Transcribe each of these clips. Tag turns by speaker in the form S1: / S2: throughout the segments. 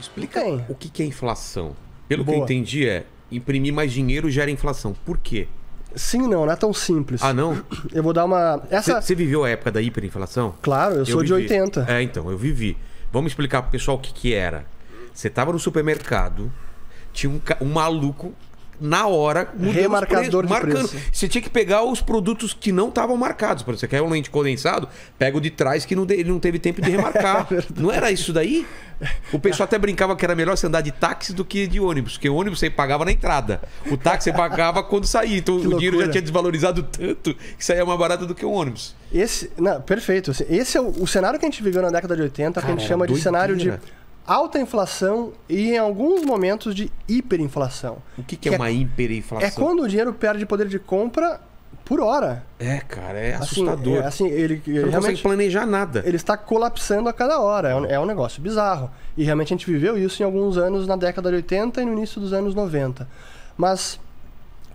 S1: Explica
S2: Tem.
S1: o que é inflação. Pelo que eu
S2: Boa.
S1: entendi imprimir mais dinheiro gera inflação. Por quê?
S2: Sim, não é tão simples.
S1: Ah, não?
S2: Eu vou dar uma...
S1: Você viveu a época da hiperinflação?
S2: Claro, eu sou de
S1: vivi.
S2: 80.
S1: Então, eu vivi. Vamos explicar pro pessoal o que era. Você tava no supermercado, tinha um maluco na hora mudando
S2: Remarcador
S1: os preços,
S2: de
S1: marcando.
S2: preço.
S1: Você tinha que pegar os produtos que não estavam marcados. Por exemplo, você quer um leite condensado, pega o de trás que ele não teve tempo de remarcar. Não era isso daí? O pessoal até brincava que era melhor você andar de táxi do que de ônibus, porque o ônibus você pagava na entrada. O táxi você pagava quando saía. Então o dinheiro já tinha desvalorizado tanto que saía mais barato do que o ônibus.
S2: Perfeito. Esse é o cenário que a gente viveu na década de 80, que a gente chama de cenário de alta inflação e em alguns momentos de hiperinflação.
S1: O que é uma hiperinflação?
S2: É quando o dinheiro perde poder de compra por hora.
S1: Cara, é assustador.
S2: Ele
S1: Você não
S2: realmente
S1: consegue planejar nada.
S2: ele está colapsando a cada hora. É um negócio bizarro. E realmente a gente viveu isso em alguns anos na década de 80 e no início dos anos 90. Mas,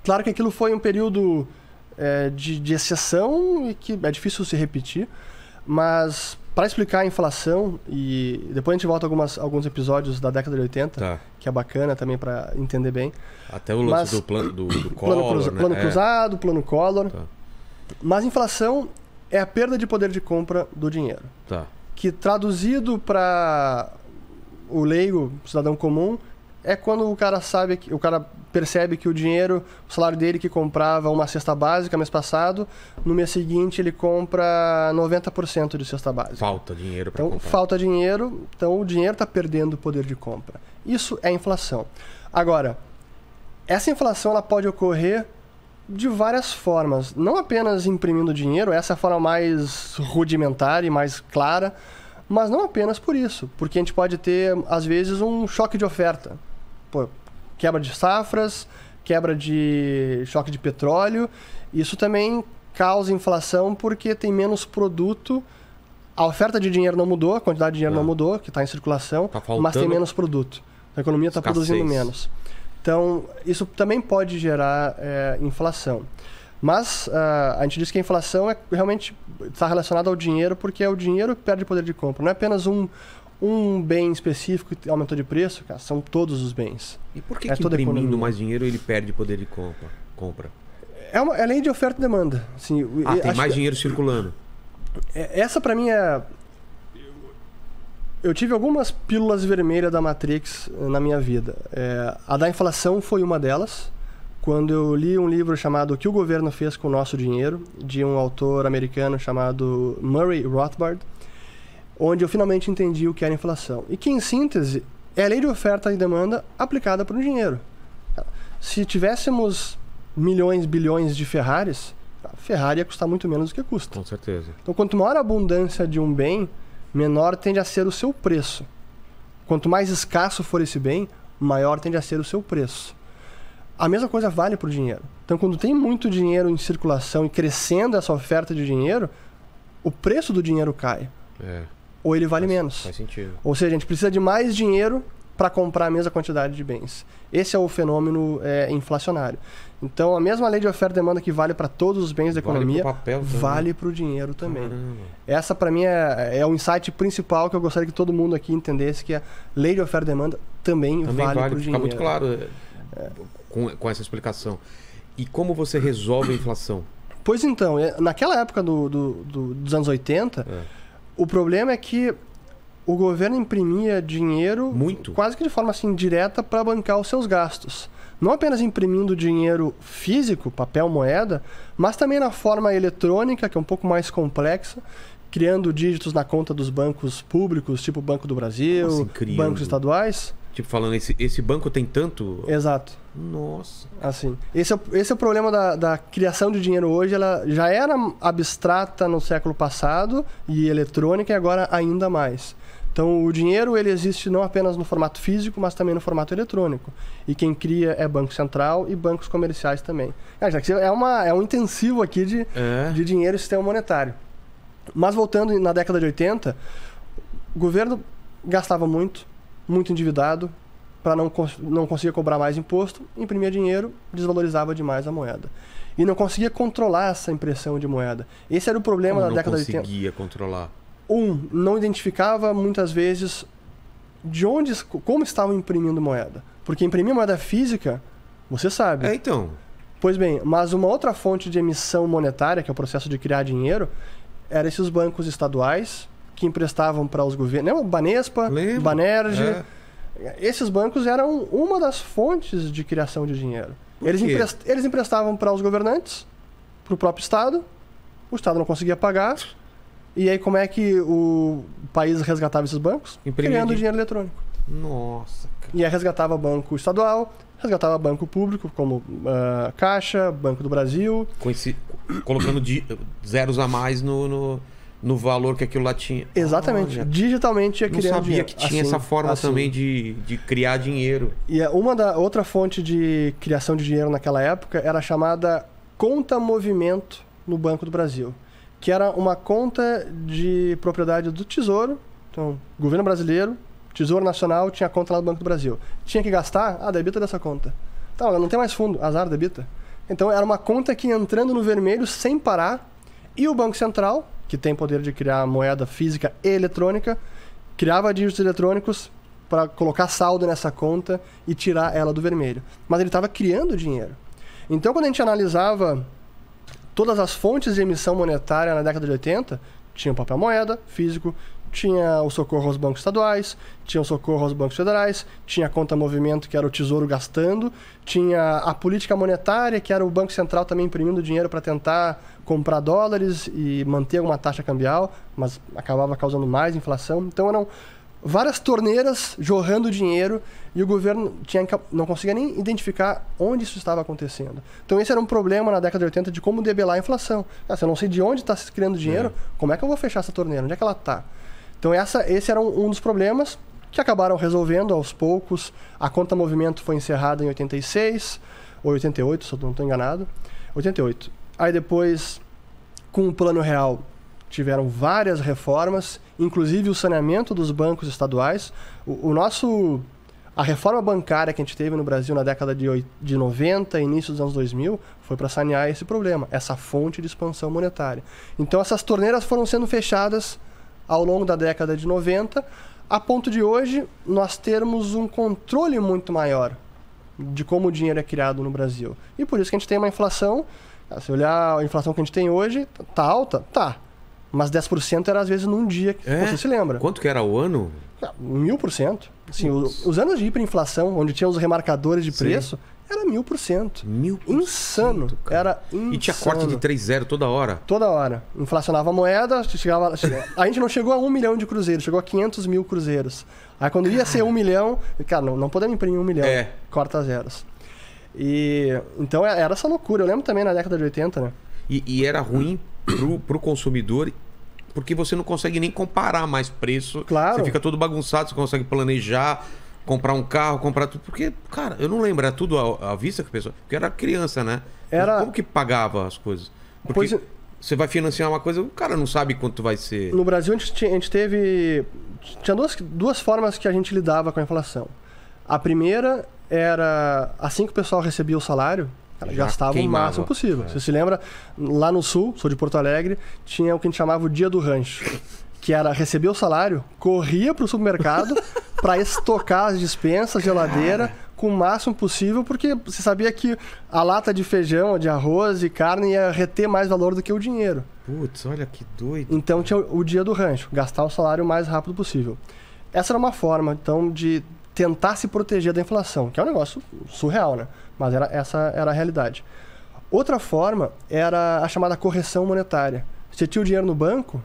S2: claro que aquilo foi um período de exceção e que é difícil se repetir. Mas, para explicar a inflação, e depois a gente volta a alguns episódios da década de 80, que é bacana também para entender bem.
S1: Até o lance do plano do Collor,
S2: plano cruzado, plano Collor. Mas inflação é a perda de poder de compra do dinheiro. Que traduzido para o leigo, o cidadão comum, é quando o cara percebe que o dinheiro, o salário dele que comprava uma cesta básica mês passado, no mês seguinte ele compra 90% de cesta básica.
S1: Falta dinheiro para comprar.
S2: Falta dinheiro, então o dinheiro está perdendo o poder de compra. Isso é inflação. Agora, essa inflação ela pode ocorrer de várias formas. Não apenas imprimindo dinheiro, essa é a forma mais rudimentar e mais clara, mas não apenas por isso. Porque a gente pode ter, às vezes, um choque de oferta. Quebra de safras, quebra de choque de petróleo. Isso também causa inflação porque tem menos produto. A oferta de dinheiro não mudou, a quantidade de dinheiro não mudou, que está em circulação, mas tem menos produto. A economia está produzindo menos. Então, isso também pode gerar inflação. Mas a gente diz que a inflação realmente está relacionada ao dinheiro porque é o dinheiro que perde poder de compra. Não é apenas um bem específico que aumentou de preço, cara, são todos os bens.
S1: E por que imprimindo mais dinheiro ele perde poder de compra?
S2: É lei de oferta e demanda. Assim,
S1: tem mais dinheiro circulando.
S2: Essa para mim é... Eu tive algumas pílulas vermelhas da Matrix na minha vida. A da inflação foi uma delas. Quando eu li um livro chamado O que o Governo Fez com o Nosso Dinheiro, de um autor americano chamado Murray Rothbard, onde eu finalmente entendi o que era inflação. E que, em síntese, é a lei de oferta e demanda aplicada para o dinheiro. Se tivéssemos milhões, bilhões de Ferraris, a Ferrari ia custar muito menos do que custa.
S1: Com certeza.
S2: Então, quanto maior a abundância de um bem, menor tende a ser o seu preço. Quanto mais escasso for esse bem, maior tende a ser o seu preço. A mesma coisa vale para o dinheiro. Então, quando tem muito dinheiro em circulação e crescendo essa oferta de dinheiro, o preço do dinheiro cai. Ou ele vale menos.
S1: Faz sentido.
S2: Ou seja, a gente precisa de mais dinheiro para comprar a mesma quantidade de bens. Esse é o fenômeno inflacionário. Então, a mesma lei de oferta e demanda que vale para todos os bens da economia, vale para o dinheiro também.
S1: Caramba.
S2: Essa, para mim, é o insight principal que eu gostaria que todo mundo aqui entendesse, que a lei de oferta e demanda também vale para o dinheiro.
S1: Fica muito claro com essa explicação. E como você resolve a inflação?
S2: Pois então, naquela época dos anos 80, o problema é que o governo imprimia dinheiro quase que de forma assim, direta para bancar os seus gastos. Não apenas imprimindo dinheiro físico, papel, moeda, mas também na forma eletrônica, que é um pouco mais complexa, criando dígitos na conta dos bancos públicos, tipo o Banco do Brasil, bancos estaduais.
S1: Tipo, falando, esse banco tem tanto...
S2: Exato.
S1: Nossa.
S2: Assim, esse é o problema da criação de dinheiro hoje. Ela já era abstrata no século passado e eletrônica, e agora ainda mais. Então, o dinheiro ele existe não apenas no formato físico, mas também no formato eletrônico. E quem cria é Banco Central e bancos comerciais também. É um intensivo aqui de dinheiro e sistema monetário. Mas voltando na década de 80, o governo gastava muito endividado, para não conseguir cobrar mais imposto, imprimia dinheiro, desvalorizava demais a moeda. E não conseguia controlar essa impressão de moeda. Esse era o problema da década de 80.
S1: Não conseguia controlar?
S2: Não identificava muitas vezes como estavam imprimindo moeda. Porque imprimir moeda física, você sabe.
S1: Então.
S2: Pois bem, mas uma outra fonte de emissão monetária, que é o processo de criar dinheiro, eram esses bancos estaduais que emprestavam para os governos. Lembra? Banespa, Banerj. Esses bancos eram uma das fontes de criação de dinheiro. Eles emprestavam para os governantes, para o próprio Estado. O Estado não conseguia pagar. E aí como é que o país resgatava esses bancos? Criando dinheiro eletrônico.
S1: Nossa, cara.
S2: E aí resgatava banco estadual, resgatava banco público, como Caixa, Banco do Brasil.
S1: Colocando zeros a mais no valor que aquilo lá tinha.
S2: Exatamente. Digitalmente ia criando dinheiro.
S1: Não sabia que tinha essa forma também de criar dinheiro.
S2: E outra fonte de criação de dinheiro naquela época era chamada conta movimento no Banco do Brasil, que era uma conta de propriedade do Tesouro. Então, governo brasileiro, Tesouro Nacional, tinha conta lá no Banco do Brasil. Tinha que gastar? Debita dessa conta. Tá, não tem mais fundo. Azar, debita. Então, era uma conta que ia entrando no vermelho sem parar. E o Banco Central, que tem poder de criar moeda física e eletrônica, criava dígitos eletrônicos para colocar saldo nessa conta e tirar ela do vermelho. Mas ele estava criando dinheiro. Então, quando a gente analisava todas as fontes de emissão monetária na década de 80, tinha o papel moeda físico, tinha o socorro aos bancos estaduais, tinha o socorro aos bancos federais, tinha a conta movimento, que era o Tesouro gastando, tinha a política monetária, que era o Banco Central também imprimindo dinheiro para tentar comprar dólares e manter uma taxa cambial, mas acabava causando mais inflação. Então eram várias torneiras jorrando dinheiro e o governo não conseguia nem identificar onde isso estava acontecendo. Então esse era um problema na década de 80 de como debelar a inflação. Se eu não sei de onde está se criando dinheiro, como é que eu vou fechar essa torneira? Onde é que ela está? Então esse era um dos problemas que acabaram resolvendo aos poucos. A conta movimento foi encerrada em 86 ou 88, se eu não estou enganado. 88. Aí depois, com o Plano Real, tiveram várias reformas, inclusive o saneamento dos bancos estaduais. A reforma bancária que a gente teve no Brasil na década de 90, início dos anos 2000, foi para sanear esse problema, essa fonte de expansão monetária. Então essas torneiras foram sendo fechadas ao longo da década de 90, a ponto de hoje nós termos um controle muito maior de como o dinheiro é criado no Brasil. E por isso que a gente tem uma inflação. Se olhar a inflação que a gente tem hoje, tá alta? Tá. Mas 10% era às vezes num dia que você se lembra.
S1: Quanto que era o ano?
S2: 1000%. Assim, os anos de hiperinflação, onde tinha os remarcadores de preço, era 1000%.
S1: 1000%.
S2: Insano. Era insano.
S1: E tinha corte de 3,0 toda hora.
S2: Toda hora. Inflacionava a moeda, a gente não chegou a 1 milhão de cruzeiros, chegou a 500 mil cruzeiros. Aí quando ia ser 1 milhão, cara, não podemos imprimir 1 milhão. Corta zeros. Então era essa loucura. Eu lembro também na década de 80, né?
S1: E era ruim pro consumidor, porque você não consegue nem comparar mais preço.
S2: Claro.
S1: Você fica todo bagunçado, você consegue planejar, comprar um carro, comprar tudo. Porque, cara, eu não lembro, era tudo à vista que a pessoa... Porque era criança, né? Como que pagava as coisas? Porque você vai financiar uma coisa, o cara não sabe quanto vai ser.
S2: No Brasil, a gente teve... Tinha duas formas que a gente lidava com a inflação. A primeira era, assim que o pessoal recebia o salário, gastava o máximo possível. Você se lembra, lá no sul, sou de Porto Alegre, tinha o que a gente chamava o dia do rancho, que era receber o salário, corria para o supermercado para estocar as dispensas, geladeira, com o máximo possível, porque você sabia que a lata de feijão, de arroz e carne ia reter mais valor do que o dinheiro.
S1: Putz, olha que doido.
S2: Então tinha o dia do rancho, gastar o salário o mais rápido possível. Essa era uma forma, então, de tentar se proteger da inflação, que é um negócio surreal, né? Mas essa era a realidade. Outra forma era a chamada correção monetária. Você tinha o dinheiro no banco,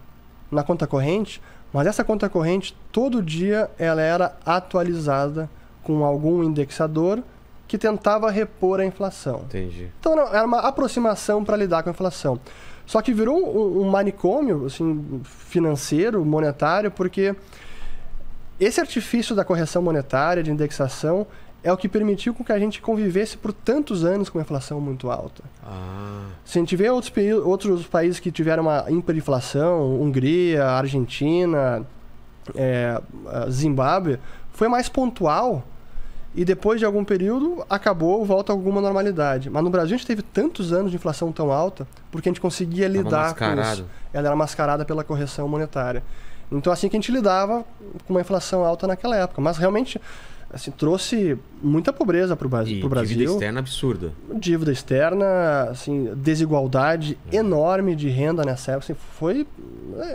S2: na conta corrente, mas essa conta corrente, todo dia, ela era atualizada com algum indexador que tentava repor a inflação.
S1: Entendi.
S2: Então era uma aproximação para lidar com a inflação. Só que virou um manicômio assim, financeiro, monetário, porque esse artifício da correção monetária, de indexação, é o que permitiu com que a gente convivesse por tantos anos com uma inflação muito alta. Se a gente vê outros países que tiveram uma hiperinflação, Hungria, Argentina, Zimbábue, foi mais pontual e depois de algum período acabou, volta a alguma normalidade. Mas no Brasil a gente teve tantos anos de inflação tão alta porque a gente conseguia lidar com isso. Ela era mascarada pela correção monetária. Então assim que a gente lidava com uma inflação alta naquela época. Mas realmente assim, trouxe muita pobreza para o Brasil.
S1: Dívida externa absurda.
S2: Dívida externa, assim, desigualdade enorme de renda nessa época. Assim,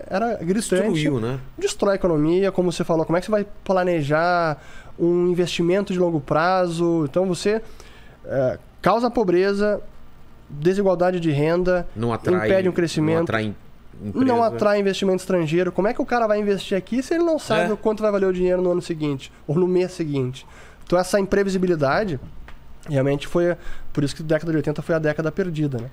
S2: era gritante.
S1: Destruiu, né?
S2: Destrói a economia, como você falou. Como é que você vai planejar um investimento de longo prazo? Então você causa pobreza, desigualdade de renda, impede um crescimento. Não atrai investimento estrangeiro. Como é que o cara vai investir aqui se ele não sabe o quanto vai valer o dinheiro no ano seguinte ou no mês seguinte? Então essa imprevisibilidade realmente foi... Por isso que a década de 80 foi a década perdida, né?